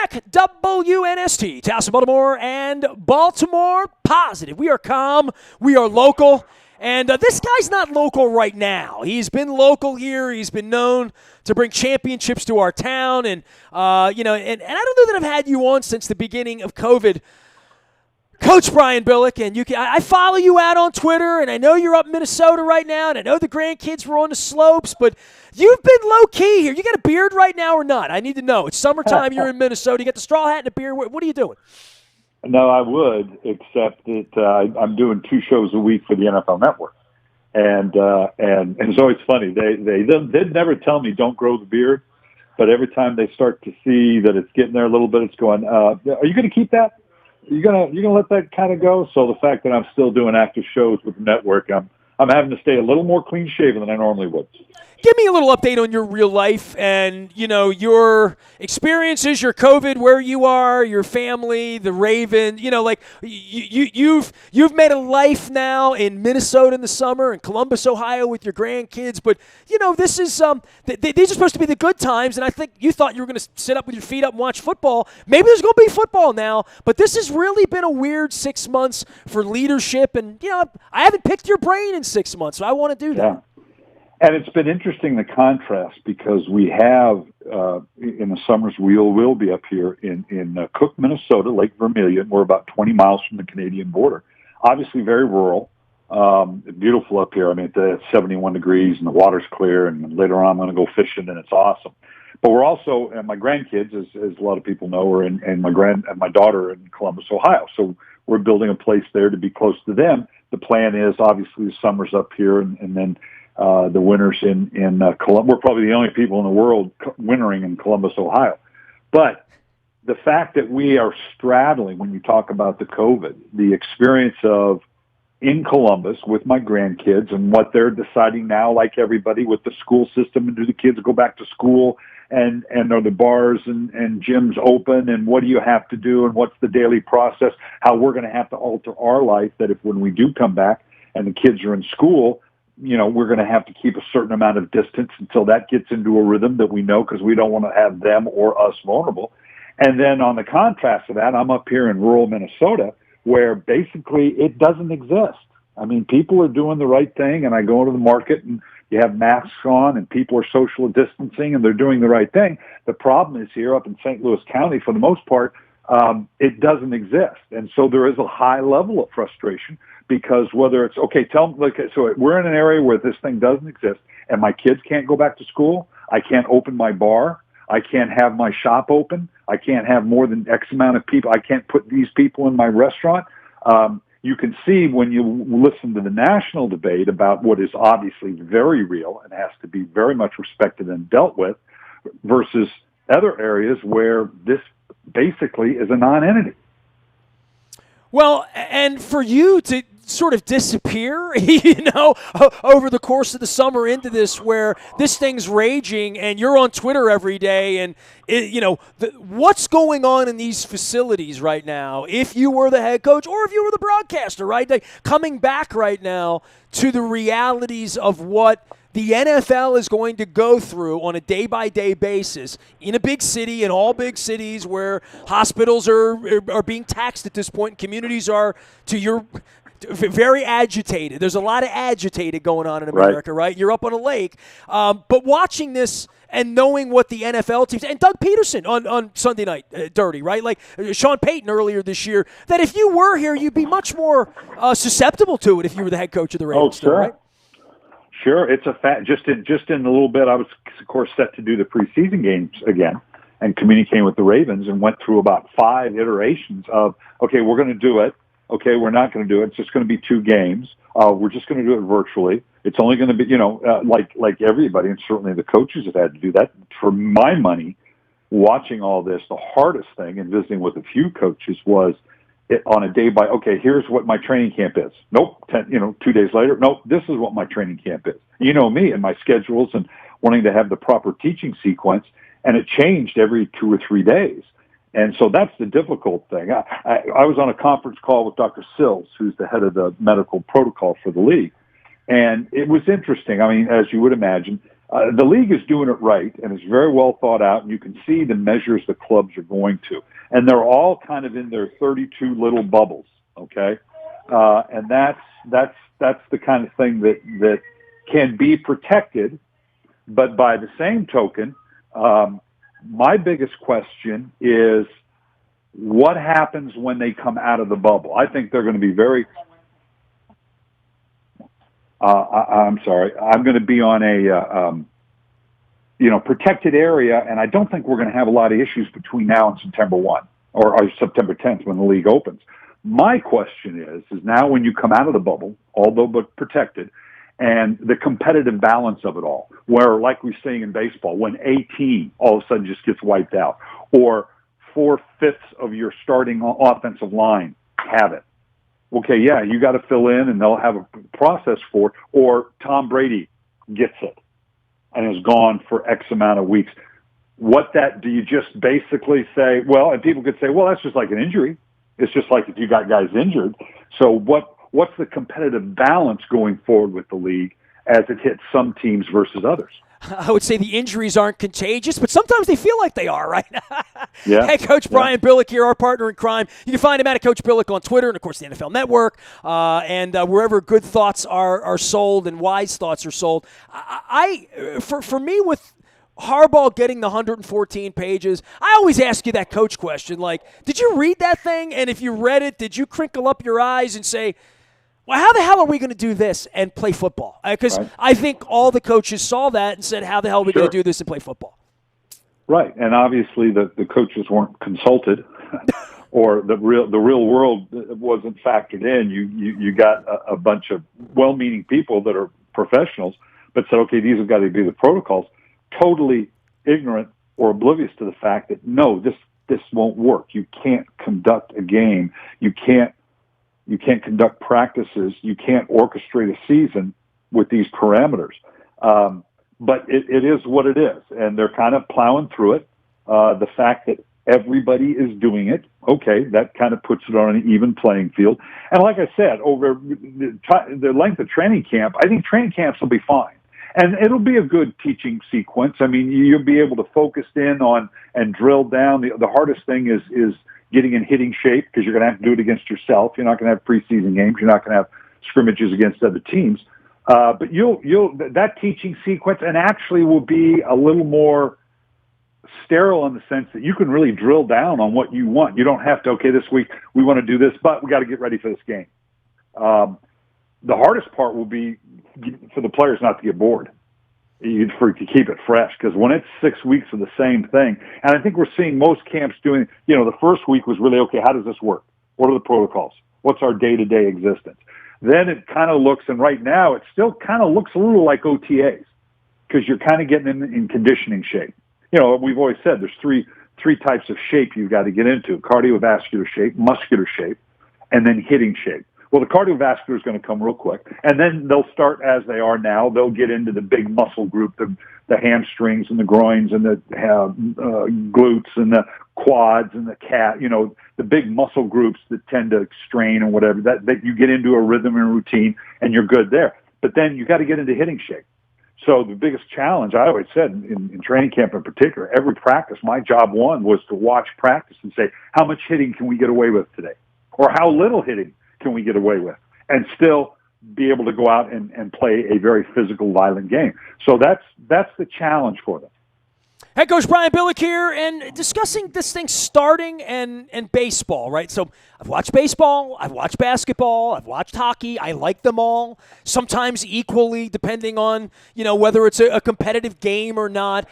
back. WNST, Towson, Baltimore, and Baltimore Positive. We are calm. We are local. And this guy's not local right now. He's been local here. He's been known to bring championships to our town. And, and I don't know that I've had you on since the beginning of COVID. Coach Brian Billick, and I follow you out on Twitter, and I know you're up in Minnesota right now, and I know the grandkids were on the slopes, but you've been low-key here. You got a beard right now or not? I need to know. It's summertime. You're in Minnesota. You got the straw hat and a beard. What are you doing? No, I would, except that I'm doing 2 shows a week for the NFL Network, and it's always funny. They'd never tell me don't grow the beard, but every time they start to see that it's getting there a little bit, it's going. Are you going to keep that? You're gonna let that kind of go. So the fact that I'm still doing active shows with the network, I'm having to stay a little more clean shaven than I normally would. Give me a little update on your real life and, your experiences, your COVID, where you are, your family, the Raven. You've made a life now in Minnesota in the summer and Columbus, Ohio with your grandkids. But, this is these are supposed to be the good times, and I think you thought you were going to sit up with your feet up and watch football. Maybe there's going to be football now, but this has really been a weird 6 months for leadership. And, I haven't picked your brain in 6 months, so I want to do that. Yeah. And it's been interesting, the contrast, because we have, in the summers, we'll be up here in Cook, Minnesota, Lake Vermilion. We're about 20 miles from the Canadian border. Obviously very rural, beautiful up here. I mean, it's 71 degrees and the water's clear, and later on I'm going to go fishing, and it's awesome. But we're also, and my grandkids, as a lot of people know, are and my daughter in Columbus, Ohio. So we're building a place there to be close to them. The plan is, obviously, the summer's up here, and then the winters in Columbus. We're probably the only people in the world wintering in Columbus, Ohio. But the fact that we are straddling, when you talk about the COVID, the experience of in Columbus with my grandkids and what they're deciding now, like everybody, with the school system, and do the kids go back to school, and are the bars and gyms open, and what do you have to do, and what's the daily process, how we're going to have to alter our life, that if when we do come back and the kids are in school, we're going to have to keep a certain amount of distance until that gets into a rhythm that we know, because we don't want to have them or us vulnerable. And then on the contrast of that, I'm up here in rural Minnesota, where basically it doesn't exist. I mean, people are doing the right thing, and I go into the market and you have masks on and people are social distancing and they're doing the right thing. The problem is here up in St. Louis County, for the most part, it doesn't exist. And so there is a high level of frustration, because whether it's, so we're in an area where this thing doesn't exist, and my kids can't go back to school. I can't open my bar. I can't have my shop open. I can't have more than X amount of people. I can't put these people in my restaurant. You can see when you listen to the national debate about what is obviously very real and has to be very much respected and dealt with, versus other areas where this basically is a non-entity. Well, and for you to sort of disappear, over the course of the summer into this, where this thing's raging and you're on Twitter every day, and what's going on in these facilities right now, if you were the head coach or if you were the broadcaster, right? Like, coming back right now to the realities of what the NFL is going to go through on a day-by-day basis in a big city, in all big cities where hospitals are being taxed at this point, communities are, very agitated. There's a lot of agitated going on in America, right? You're up on a lake. But watching this and knowing what the NFL teams, and Doug Peterson on Sunday Night Dirty, right? Like Sean Payton earlier this year, that if you were here, you'd be much more susceptible to it if you were the head coach of the Ravens. Oh, sure. Right? Sure. It's a fact. Just in a little bit, I was, of course, set to do the preseason games again and communicating with the Ravens, and went through about 5 iterations of, okay, we're going to do it. Okay, we're not going to do it. It's just going to be 2 games. We're just going to do it virtually. It's only going to be, like everybody, and certainly the coaches have had to do that. For my money, watching all this, the hardest thing, and visiting with a few coaches, was on a day by, okay, here's what my training camp is. Nope, 2 days later, nope, this is what my training camp is. You know me and my schedules and wanting to have the proper teaching sequence, and it changed every 2 or 3 days. And so that's the difficult thing. I was on a conference call with Dr. Sills, who's the head of the medical protocol for the league. And it was interesting. I mean, as you would imagine, The league is doing it right, and it's very well thought out, and you can see the measures the clubs are going to. And they're all kind of in their 32 little bubbles, okay? And that's the kind of thing that can be protected. But by the same token, my biggest question is what happens when they come out of the bubble? I think they're going to be very I'm sorry. I'm going to be on a protected area, and I don't think we're going to have a lot of issues between now and September 1 or September 10th when the league opens. My question is now when you come out of the bubble, although but protected, and the competitive balance of it all, where like we're seeing in baseball, when a team all of a sudden just gets wiped out, or 4/5 of your starting offensive line have it. Okay, yeah, you got to fill in, and they'll have a process for it. Or Tom Brady gets it and is gone for X amount of weeks. Do you just basically say, well, and people could say, well, that's just like an injury. It's just like if you got guys injured. So what's the competitive balance going forward with the league as it hits some teams versus others? I would say the injuries aren't contagious, but sometimes they feel like they are, right? Yeah. Hey, Coach Brian Billick here, our partner in crime. You can find him at Coach Billick on Twitter and, of course, the NFL Network, and wherever good thoughts are sold and wise thoughts are sold. For me, with Harbaugh getting the 114 pages, I always ask you that coach question, like, did you read that thing? And if you read it, did you crinkle up your eyes and say, well, how the hell are we going to do this and play football? Because I think all the coaches saw that and said, how the hell are we going to do this and play football? Right, and obviously the coaches weren't consulted, or the real world wasn't factored in. You got a bunch of well-meaning people that are professionals, but said, okay, these have got to be the protocols, totally ignorant or oblivious to the fact that, no, this won't work. You can't conduct a game. You can't conduct practices. You can't orchestrate a season with these parameters. But it is what it is, and they're kind of plowing through it. The fact that everybody is doing it, okay, that kind of puts it on an even playing field. And like I said, over the length of training camp, I think training camps will be fine. And it'll be a good teaching sequence. I mean, you'll be able to focus in on and drill down. The hardest thing is getting in hitting shape, because you're going to have to do it against yourself. You're not going to have preseason games. You're not going to have scrimmages against other teams. But that teaching sequence, and actually will be a little more sterile in the sense that you can really drill down on what you want. You don't have to, okay, this week we want to do this, but we got to get ready for this game. The hardest part will be for the players not to get bored, to keep it fresh, because when it's 6 weeks of the same thing, and I think we're seeing most camps doing, the first week was really, okay, how does this work? What are the protocols? What's our day-to-day existence? Then it kind of looks, and right now it still kind of looks a little like OTAs, because you're kind of getting in conditioning shape. We've always said there's three types of shape you've got to get into: cardiovascular shape, muscular shape, and then hitting shape. Well, the cardiovascular is going to come real quick, and then they'll start as they are now. They'll get into the big muscle group, the hamstrings and the groins and the glutes and the quads and the calf, the big muscle groups that tend to strain and whatever, that you get into a rhythm and routine and you're good there. But then you got to get into hitting shape. So the biggest challenge, I always said in training camp in particular, every practice, my job one was to watch practice and say, how much hitting can we get away with today? Or how little hitting can we get away with? And still be able to go out and play a very physical, violent game. So that's the challenge for them. Hey, Coach Brian Billick here, and discussing this thing starting and baseball, right? So I've watched baseball, I've watched basketball, I've watched hockey. I like them all, sometimes equally, depending on, whether it's a competitive game or not.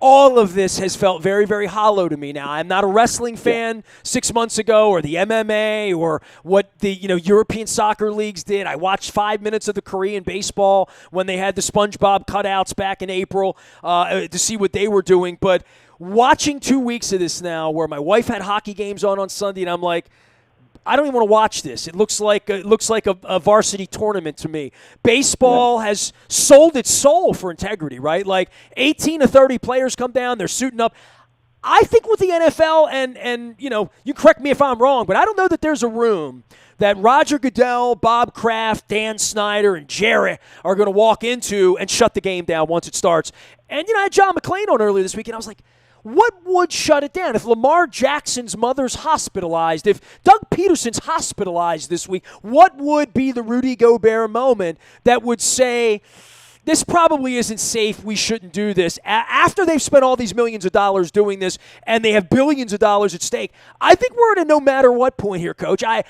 All of this has felt very, very hollow to me now. I'm not a wrestling fan 6 months ago, or the MMA, or what the European soccer leagues did. I watched 5 minutes of the Korean baseball when they had the SpongeBob cutouts back in April to see what they were doing. But watching 2 weeks of this now, where my wife had hockey games on Sunday, and I'm like, I don't even want to watch this. It looks like a varsity tournament to me. Baseball has sold its soul for integrity, right? Like 18 to 30 players come down, they're suiting up. I think with the NFL, and you correct me if I'm wrong, but I don't know that there's a room that Roger Goodell, Bob Kraft, Dan Snyder, and Jerry are going to walk into and shut the game down once it starts. And, I had John McClain on earlier this week, and I was like, what would shut it down? If Lamar Jackson's mother's hospitalized, if Doug Peterson's hospitalized this week, what would be the Rudy Gobert moment that would say, this probably isn't safe, we shouldn't do this? After they've spent all these millions of dollars doing this and they have billions of dollars at stake, I think we're at a no matter what point here, Coach. John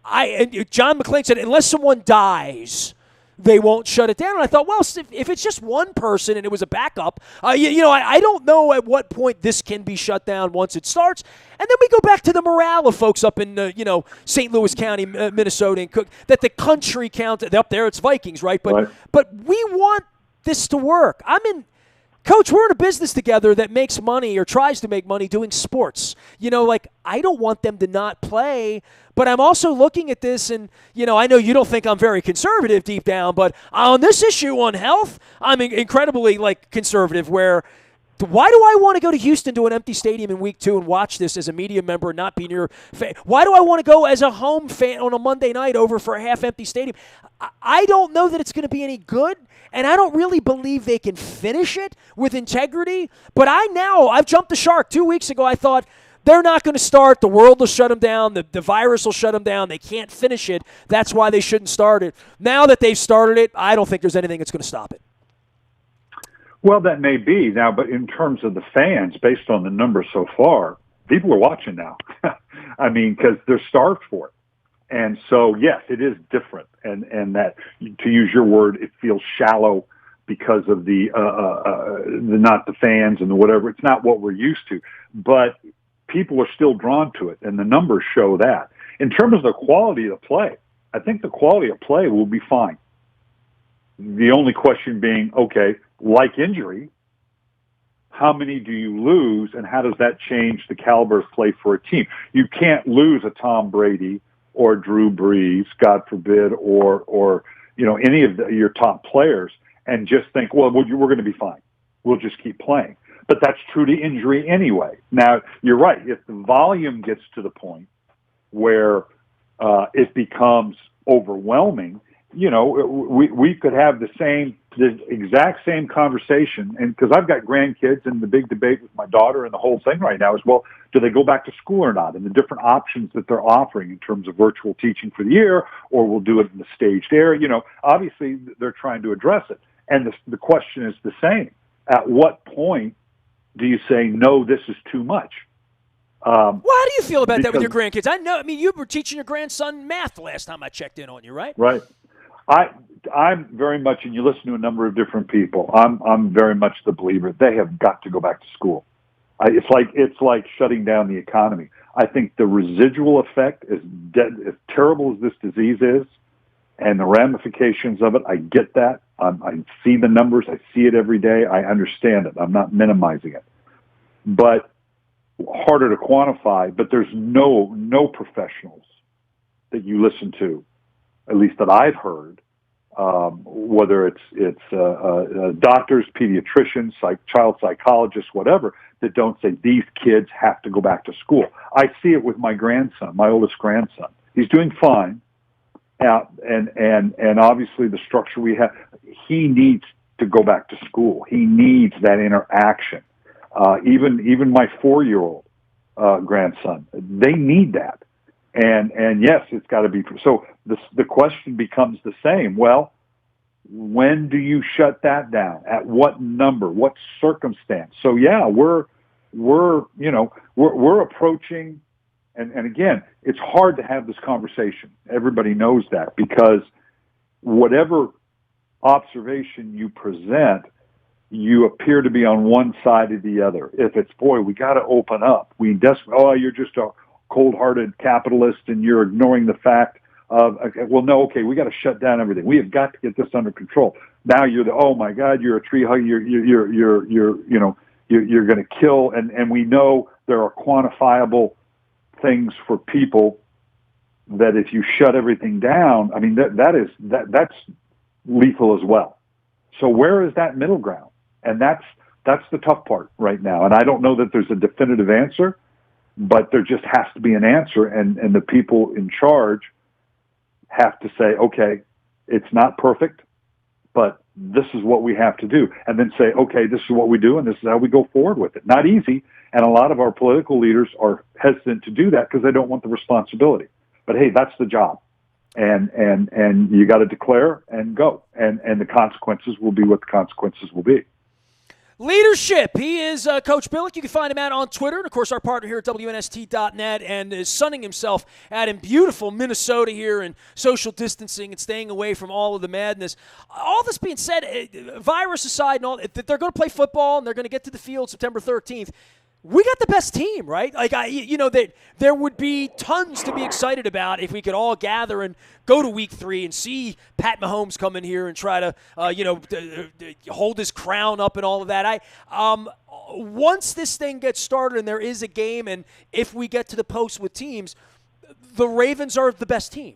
McClain said, unless someone dies, they won't shut it down. And I thought, well, if it's just one person and it was a backup, I don't know at what point this can be shut down once it starts. And then we go back to the morale of folks up in, St. Louis County, Minnesota, and Cook, that the country counted. Up there, it's Vikings, right? But we want this to work. Coach, we're in a business together that makes money or tries to make money doing sports. I don't want them to not play, but I'm also looking at this and, I know you don't think I'm very conservative deep down, but on this issue on health, I'm incredibly, conservative where why do I want to go to Houston to an empty stadium in week 2 and watch this as a media member and not be near fan? Why do I want to go as a home fan on a Monday night over for a half-empty stadium? I don't know that it's going to be any good, and I don't really believe they can finish it with integrity. But I've jumped the shark. 2 weeks ago, I thought they're not going to start. The world will shut them down. The virus will shut them down. They can't finish it. That's why they shouldn't start it. Now that they've started it, I don't think there's anything that's going to stop it. Well, that may be now, but in terms of the fans, based on the numbers so far, people are watching now. Because they're starved for it. And so, yes, it is different. And that, to use your word, it feels shallow because of the not the fans and the whatever. It's not what we're used to. But people are still drawn to it, and the numbers show that. In terms of the quality of the play, I think the quality of play will be fine. The only question being, okay, like injury, how many do you lose, and how does that change the caliber of play for a team? You can't lose a Tom Brady or Drew Brees, God forbid, or any of your top players, and just think, well, we're going to be fine. We'll just keep playing. But that's true to injury anyway. Now, you're right. If the volume gets to the point where it becomes overwhelming, we could have the exact same conversation. And because I've got grandkids, and the big debate with my daughter and the whole thing right now is, well, do they go back to school or not? And the different options that they're offering in terms of virtual teaching for the year, or we'll do it in the staged area. Obviously they're trying to address it. And the question is the same. At what point do you say, no, this is too much? Well, how do you feel about that with your grandkids? You were teaching your grandson math last time I checked in on you, right? Right. I'm very much, and you listen to a number of different people, I'm very much the believer they have got to go back to school. It's like shutting down the economy. I think the residual effect is as terrible as this disease is, and the ramifications of it, I get that. I see the numbers. I see it every day. I understand it. I'm not minimizing it. But harder to quantify, but there's no professionals that you listen to, at least that I've heard, whether it's doctors, pediatricians, child psychologists, whatever, that don't say these kids have to go back to school. I see it with my grandson, my oldest grandson. He's doing fine, and obviously the structure we have, he needs to go back to school. He needs that interaction. Even my 4-year-old grandson, they need that. And yes, it's got to be. So the question becomes the same. Well, when do you shut that down? At what number? What circumstance? So yeah, we're approaching. And again, it's hard to have this conversation. Everybody knows that, because whatever observation you present, you appear to be on one side or the other. If it's, boy, we got to open up. You're just a cold-hearted capitalist and you're ignoring the fact of, okay, we got to shut down everything. We have got to get this under control. Now oh my God, you're a tree hugger. You're going to kill. And we know there are quantifiable things for people that if you shut everything down, that's lethal as well. So where is that middle ground? And that's That's the tough part right now. And I don't know that there's a definitive answer, but there just has to be an answer. And the people in charge have to say, okay, it's not perfect, but this is what we have to do. And then say, okay, this is what we do, and this is how we go forward with it. Not easy. And a lot of our political leaders are hesitant to do that because they don't want the responsibility. But hey, that's the job. And you got to declare and go. And the consequences will be what the consequences will be. Leadership. He is Coach Billick. You can find him out on Twitter. And, of course, our partner here at WNST.net, and is sunning himself out in beautiful Minnesota here and social distancing and staying away from all of the madness. All this being said, virus aside and all, that they're going to play football and they're going to get to the field September 13th. We got the best team, right? Like, there would be tons to be excited about if we could all gather and go to Week 3 and see Pat Mahomes come in here and try to, hold his crown up and all of that. Once this thing gets started and there is a game, and if we get to the post with teams, the Ravens are the best team.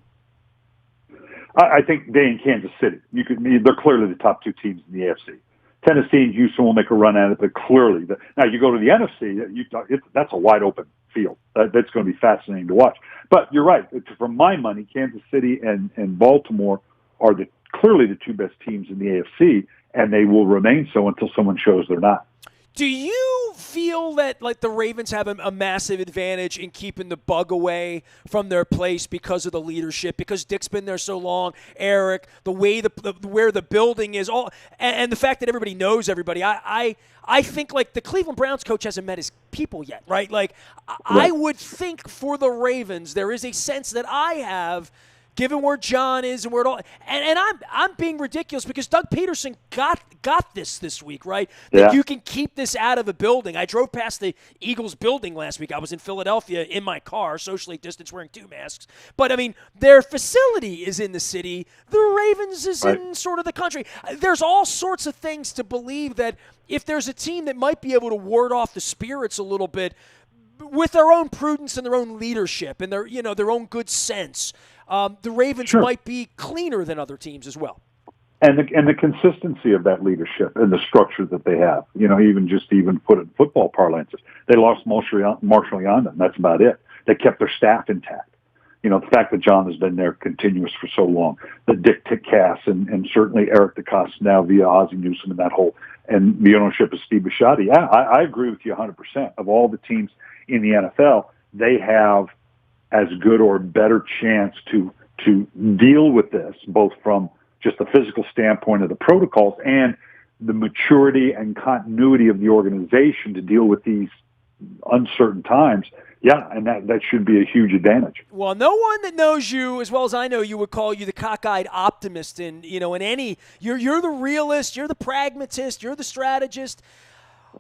I think they in Kansas City. They're clearly the top two teams in the AFC. Tennessee and Houston will make a run at it, but clearly, now you go to the NFC, that's a wide open field. That's going to be fascinating to watch. But you're right. For my money, Kansas City and Baltimore are clearly the two best teams in the AFC, and they will remain so until someone shows they're not. Do you feel that like the Ravens have a massive advantage in keeping the bug away from their place because of the leadership, because Dick's been there so long, Eric, the way where the building is, and the fact that everybody knows everybody? I think like the Cleveland Browns coach hasn't met his people yet, right? Like I would think for the Ravens there is a sense that I have, given where John is and where it all, and I'm being ridiculous because Doug Peterson got this week, right? That you can keep this out of a building. I drove past the Eagles building last week. I was in Philadelphia in my car, socially distanced, wearing 2 masks. But I mean, their facility is in the city. The Ravens is in sort of the country. There's all sorts of things to believe that if there's a team that might be able to ward off the spirits a little bit with their own prudence and their own leadership and their own good sense. The Ravens might be cleaner than other teams as well. And the consistency of that leadership and the structure that they have, even put it in football parlances. They lost Marshall Yonda, and that's about it. They kept their staff intact. The fact that John has been there continuous for so long, the Dick Cass and certainly Eric DeCosta now via Ozzie Newsome and that whole, and the ownership of Steve Bisciotti. Yeah, I agree with you 100%. Of all the teams in the NFL, they have as good or better chance to deal with this, both from just the physical standpoint of the protocols and the maturity and continuity of the organization to deal with these uncertain times. Yeah, and that should be a huge advantage. Well, no one that knows you as well as I know you would call you the cockeyed optimist. In any, you're the realist, you're the pragmatist, you're the strategist.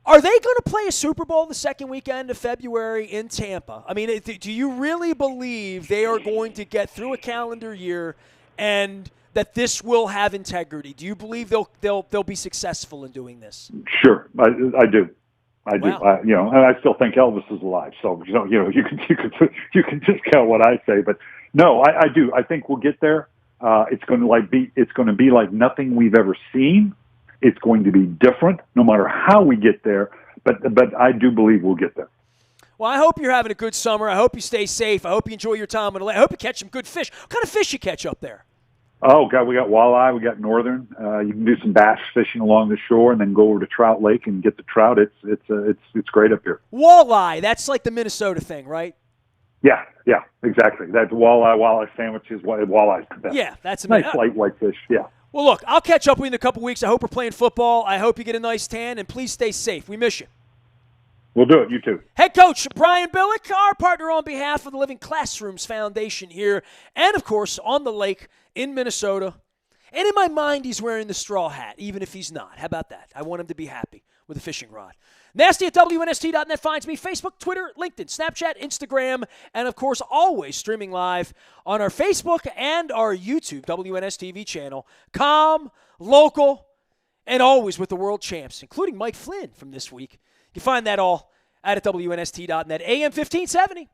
Are they going to play a Super Bowl the second weekend of February in Tampa? I mean, do you really believe they are going to get through a calendar year and that this will have integrity? Do you believe they'll be successful in doing this? Sure, I do. I do. Wow. And I still think Elvis is alive. So you can discount what I say, but no, I do. I think we'll get there. It's going to be like nothing we've ever seen. It's going to be different no matter how we get there, but I do believe we'll get there. Well, I hope you're having a good summer. I hope you stay safe. I hope you enjoy your time on the lake. I hope you catch some good fish. What kind of fish you catch up there? Oh, God, we got walleye. We got northern. You can do some bass fishing along the shore and then go over to Trout Lake and get the trout. It's great up here. Walleye, that's like the Minnesota thing, right? Yeah, exactly. That's walleye sandwiches, walleye's the best. Yeah, that's nice light white fish, yeah. Well, look, I'll catch up with you in a couple weeks. I hope we're playing football. I hope you get a nice tan, and please stay safe. We miss you. We'll do it. You too. Head coach Brian Billick, our partner on behalf of the Living Classrooms Foundation here, and, of course, on the lake in Minnesota. And in my mind, he's wearing the straw hat, even if he's not. How about that? I want him to be happy with a fishing rod. Nasty at WNST.net finds me. Facebook, Twitter, LinkedIn, Snapchat, Instagram, and, of course, always streaming live on our Facebook and our YouTube WNSTV channel. Calm, local, and always with the world champs, including Mike Flynn from this week. You find that all at WNST.net. AM 1570.